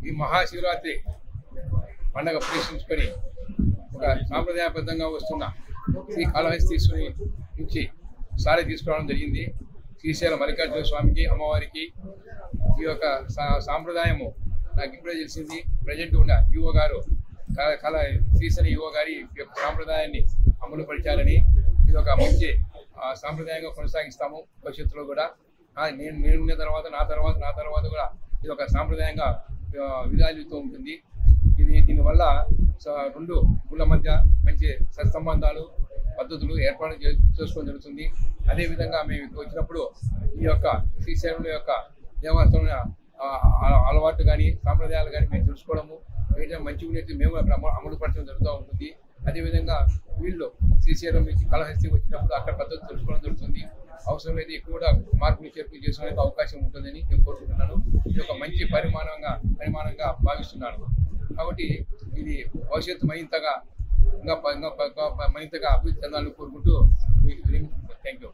ఈ మహాశివరాత్రి పండగ ప్రదర్శించుకొని ఒక సాంప్రదాయబద్ధంగా వస్తున్న శ్రీకాళహస్తీశ్వరి నుంచి సారి తీసుకురావడం జరిగింది. శ్రీశైలం మల్లికార్జున స్వామికి, అమ్మవారికి ఈ యొక్క సాంప్రదాయము నాకు ఇప్పుడే తెలిసింది. ప్రజెంట్ ఉన్న యువ గారు శ్రీశైలం యువ గారి యొక్క సాంప్రదాయాన్ని అమలు పరిచాలని, ఇది ఒక మంచి సాంప్రదాయంగా కొనసాగిస్తాము. భవిష్యత్తులో కూడా నేనున్న తర్వాత నా తర్వాత కూడా ఇది ఒక సాంప్రదాయంగా విరాజిల్లుతూ ఉంటుంది. దీనివల్ల రెండు ఊళ్ళ మధ్య మంచి సత్సంబంధాలు పద్ధతులు ఏర్పాటు చేసుకోవడం జరుగుతుంది. అదేవిధంగా మేము వచ్చినప్పుడు ఈ యొక్క శ్రీశైలంలో యొక్క దేవస్థానం అలవాటు కానీ సాంప్రదాయాలు కానీ మేము తెలుసుకోవడము, ఏదైనా మంచి ఉన్నట్టు మేము అక్కడ అమలుపరచడం జరుగుతూ ఉంటుంది. అదేవిధంగా వీళ్ళు శ్రీశైలం నుంచి కాళహస్తి వచ్చినప్పుడు అక్కడ పద్ధతి తెలుసుకోవడం జరుగుతుంది. అవసరమైతే ఎక్కువ కూడా మార్పులు చేర్పులు చేసుకోవడానికి అవకాశం ఉంటుందని నేను కోరుకుంటున్నాను. ఇది ఒక మంచి పరిమాణంగా భావిస్తున్నాను. కాబట్టి ఇది భవిష్యత్తు మరింతగా అభివృద్ధి చెందాలని కోరుకుంటూ థ్యాంక్ యూ.